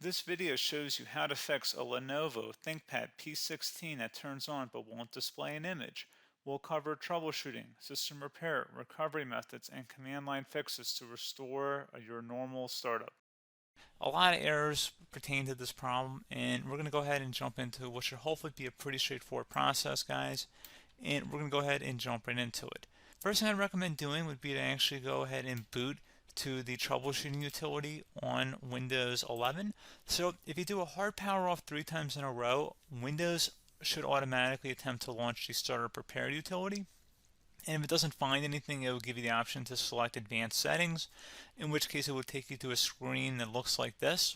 This video shows you how to fix a Lenovo ThinkPad P16 that turns on but won't display an image. We'll cover troubleshooting, system repair, recovery methods, and command line fixes to restore your normal startup. A lot of errors pertain to this problem, and we're going to go ahead and jump into what should hopefully be a pretty straightforward process, guys. And we're going to go ahead and jump right into it. First thing I'd recommend doing would be to actually go ahead and boot to the troubleshooting utility on Windows 11. So if you do a hard power off 3 times in a row, Windows should automatically attempt to launch the startup repair utility. And if it doesn't find anything, it will give you the option to select advanced settings, in which case it will take you to a screen that looks like this.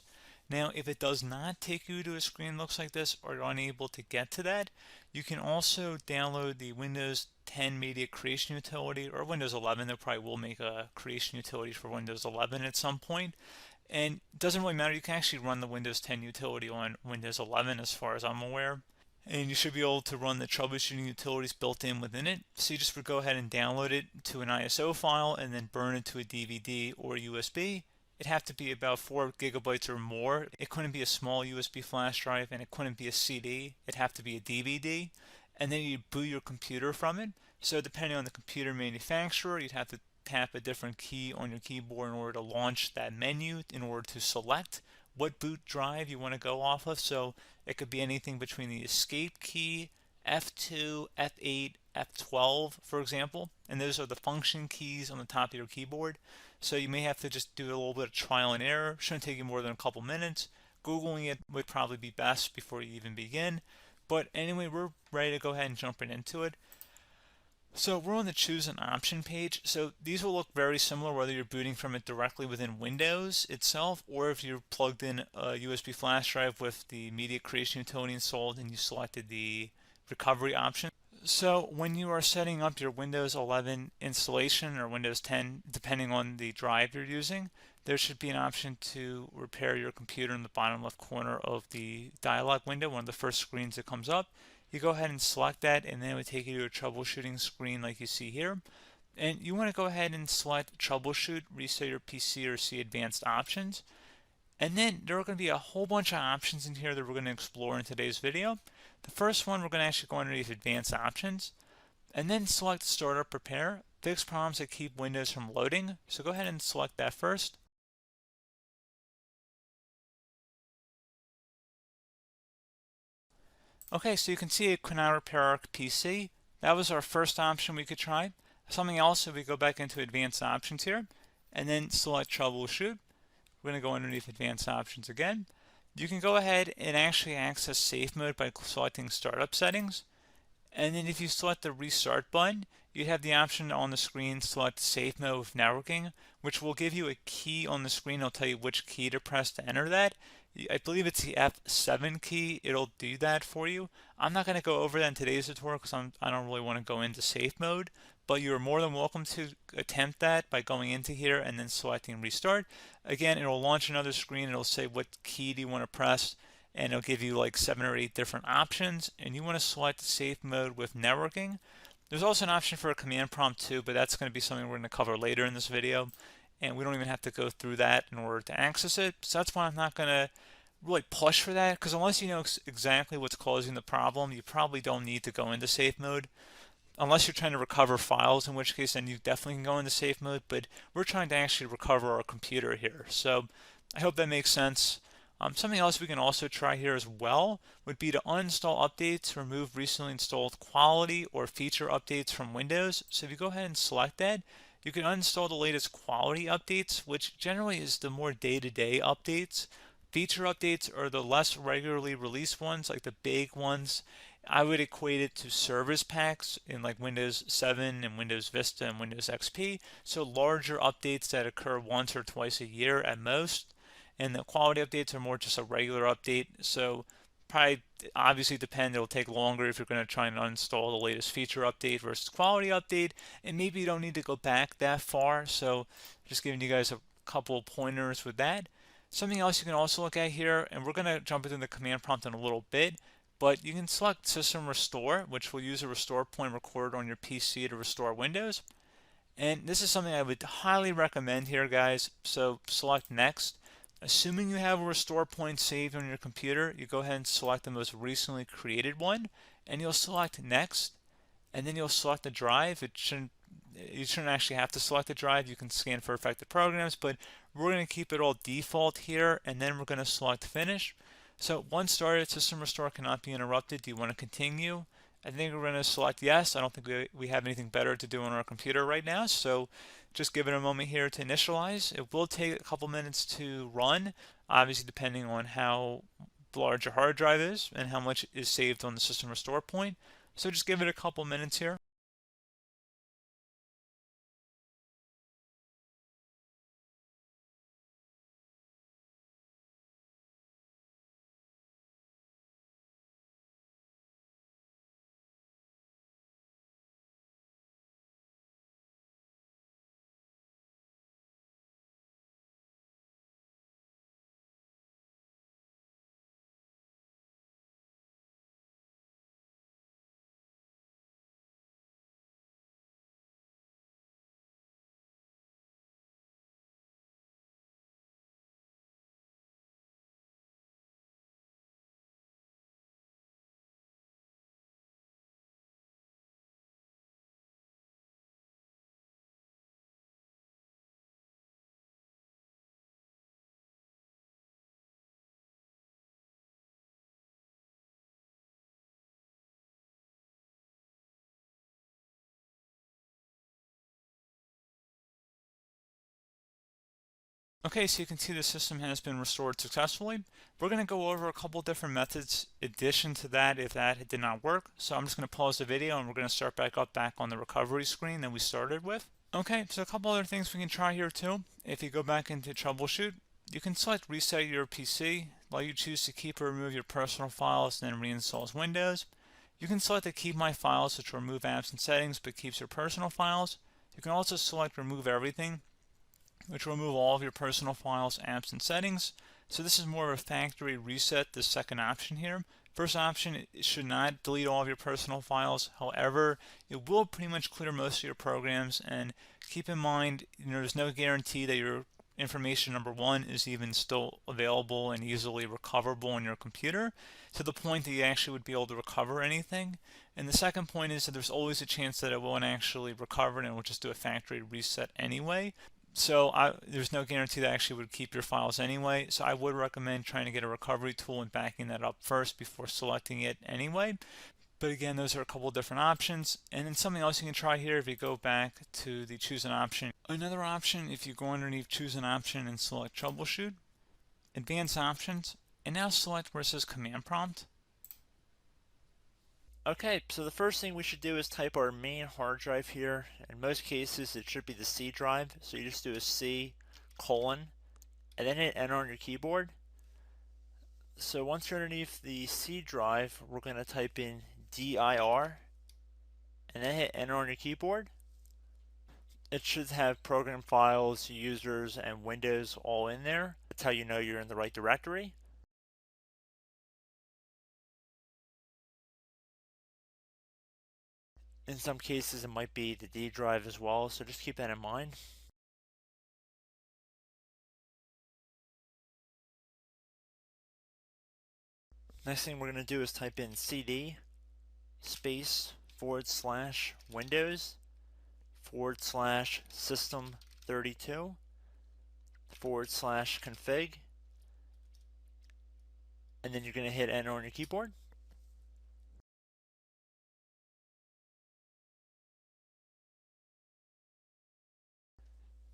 Now, if it does not take you to a screen that looks like this, or you're unable to get to that, you can also download the Windows 10 Media Creation Utility, or Windows 11. They probably will make a creation utility for Windows 11 at some point. And it doesn't really matter. You can actually run the Windows 10 utility on Windows 11 as far as I'm aware. And you should be able to run the troubleshooting utilities built in within it. So you just would go ahead and download it to an ISO file and then burn it to a DVD or USB. It'd have to be about 4 gigabytes or more. It couldn't be a small USB flash drive, and it couldn't be a CD. It'd have to be a DVD. And then you'd boot your computer from it. So depending on the computer manufacturer, you'd have to tap a different key on your keyboard in order to launch that menu, in order to select what boot drive you want to go off of. So it could be anything between the escape key, F2, F8, F12, for example. And those are the function keys on the top of your keyboard. So you may have to just do a little bit of trial and error. Shouldn't take you more than a couple minutes. Googling it would probably be best before you even begin. But anyway, we're ready to go ahead and jump right into it. So we're on the choose an option page. So these will look very similar whether you're booting from it directly within Windows itself, or if you're plugged in a USB flash drive with the media creation utility installed and you selected the recovery option. So when you are setting up your Windows 11 installation or Windows 10, depending on the drive you're using, there should be an option to repair your computer in the bottom left corner of the dialog window, one of the first screens that comes up. You go ahead and select that, and then it would take you to a troubleshooting screen like you see here. And you want to go ahead and select troubleshoot, reset your PC, or see advanced options. And then there are going to be a whole bunch of options in here that we're going to explore in today's video. The first one, we're going to actually go underneath advanced options, and then select startup repair, fix problems that keep Windows from loading. So go ahead and select that first. Okay, so you can see it could not repair our PC. That was our first option we could try. Something else, if we go back into advanced options here, and then select troubleshoot, we're going to go underneath advanced options again. You can go ahead and actually access safe mode by selecting startup settings. And then if you select the restart button, you have the option on the screen, select safe mode with networking, which will give you a key on the screen. It'll tell you which key to press to enter that. I believe it's the F7 key. It'll do that for you. I'm not going to go over that in today's tutorial because I don't really want to go into safe mode, but you're more than welcome to attempt that by going into here and then selecting restart. Again, it'll launch another screen. It'll say what key do you want to press, and it'll give you like 7 or 8 different options, and you want to select safe mode with networking. There's also an option for a command prompt too, but that's going to be something we're going to cover later in this video, and we don't even have to go through that in order to access it. So that's why I'm not going to really push for that, because unless you know exactly what's causing the problem, you probably don't need to go into safe mode. Unless you're trying to recover files, in which case then you definitely can go into safe mode, but we're trying to actually recover our computer here. So I hope that makes sense. Something else we can also try here as well would be to uninstall updates, remove recently installed quality or feature updates from Windows. So if you go ahead and select that, you can uninstall the latest quality updates, which generally is the more day-to-day updates. Feature updates are the less regularly released ones, like the big ones. I would equate it to service packs in like Windows 7 and Windows Vista and Windows XP. So larger updates that occur once or twice a year at most. And the quality updates are more just a regular update. So probably obviously depend, it'll take longer if you're going to try and uninstall the latest feature update versus quality update. And maybe you don't need to go back that far. So just giving you guys a couple pointers with that. Something else you can also look at here, and we're going to jump into the command prompt in a little bit, but you can select System Restore, which will use a restore point recorded on your PC to restore Windows. And this is something I would highly recommend here, guys. So select Next. Assuming you have a restore point saved on your computer, you go ahead and select the most recently created one, and you'll select next, and then you'll select the drive. You shouldn't actually have to select the drive. You can scan for affected programs, but we're going to keep it all default here, and then we're going to select finish. So once started, system restore cannot be interrupted. Do you want to continue? I think we're going to select yes. I don't think we have anything better to do on our computer right now, so just give it a moment here to initialize. It will take a couple minutes to run, obviously depending on how large your hard drive is and how much is saved on the system restore point. So just give it a couple minutes here. Okay, so you can see the system has been restored successfully. We're going to go over a couple different methods in addition to that if that did not work. So I'm just going to pause the video and we're going to start back on the recovery screen that we started with. Okay, so a couple other things we can try here too. If you go back into troubleshoot, you can select reset your PC, while you choose to keep or remove your personal files and then reinstalls Windows. You can select to keep my files, which will remove apps and settings but keeps your personal files. You can also select remove everything, which will remove all of your personal files, apps, and settings. So this is more of a factory reset, the second option here. First option, it should not delete all of your personal files. However, it will pretty much clear most of your programs. And keep in mind, there's no guarantee that your information, number one, is even still available and easily recoverable on your computer to the point that you actually would be able to recover anything. And the second point is that there's always a chance that it won't actually recover and it will just do a factory reset anyway. So there's no guarantee that actually would keep your files anyway. So I would recommend trying to get a recovery tool and backing that up first before selecting it anyway. But again, those are a couple different options. And then something else you can try here if you go back to the choose an option. Another option, if you go underneath choose an option and select troubleshoot, advanced options, and now select where it says command prompt. Okay, so the first thing we should do is type our main hard drive here. In most cases, it should be the C drive. So you just do a C colon and then hit enter on your keyboard. So once you're underneath the C drive, we're going to type in dir and then hit enter on your keyboard. It should have program files, users, and Windows all in there. That's how you know you're in the right directory. In some cases, it might be the D drive as well, so just keep that in mind. Next thing we're going to do is type in cd space / Windows / system 32 / config, and then you're going to hit enter on your keyboard.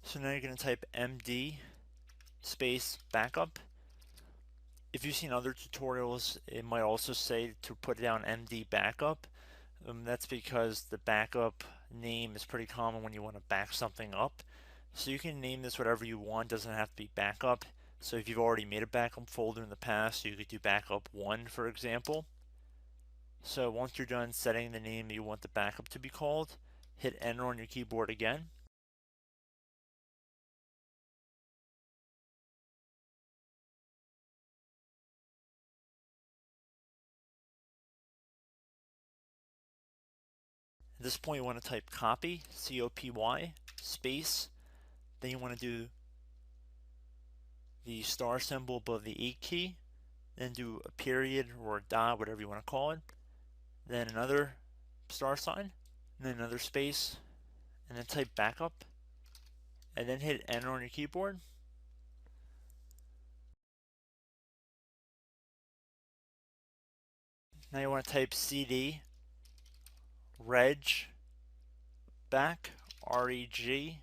So now you're going to type md space backup. If you've seen other tutorials, it might also say to put down md backup. That's because the backup name is pretty common when you want to back something up. So you can name this whatever you want, doesn't have to be backup. So if you've already made a backup folder in the past, you could do backup 1, for example. So once you're done setting the name you want the backup to be called, hit enter on your keyboard again. At this point you want to type copy, C-O-P-Y, space, then you want to do the star symbol above the 8 key, then do a period or a dot, whatever you want to call it, then another star sign, and then another space, and then type backup, and then hit enter on your keyboard. Now you want to type cd reg back, REGBACK,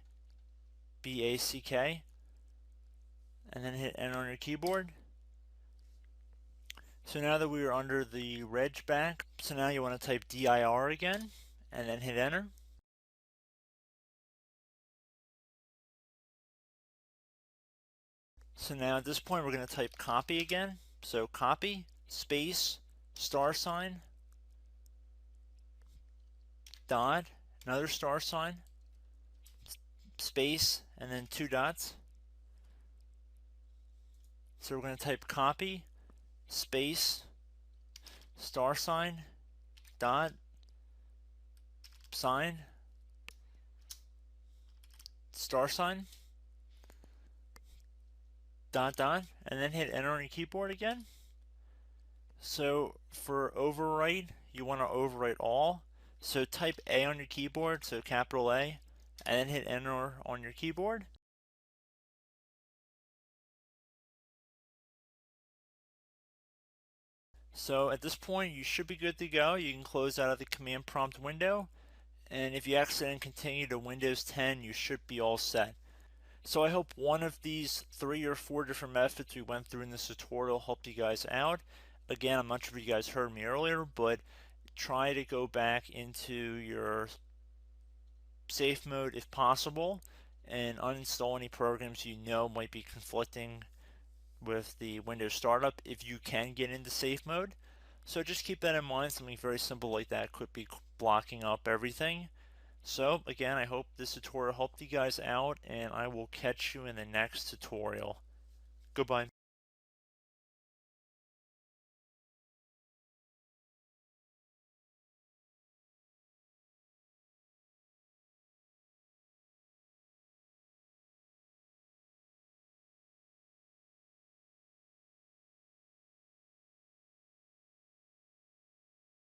and then hit enter on your keyboard. So now that we are under the reg back, so now you want to type dir again, and then hit enter. So now at this point we're going to type copy again. So copy, space, star sign, dot, another star sign, space, and then 2 dots. So we're going to type copy, space, star sign, dot, sign, star sign, dot, dot, and then hit enter on your keyboard again. So for overwrite, you want to overwrite all. So type A on your keyboard, so capital A, and then hit enter on your keyboard. So at this point, you should be good to go. You can close out of the command prompt window, and if you accidentally continue to Windows 10, you should be all set. So I hope one of these 3 or 4 different methods we went through in this tutorial helped you guys out. Again, I'm not sure if you guys heard me earlier, but try to go back into your safe mode if possible and uninstall any programs you know might be conflicting with the Windows startup if you can get into safe mode. So just keep that in mind. Something very simple like that could be blocking up everything. So again, I hope this tutorial helped you guys out, and I will catch you in the next tutorial. Goodbye.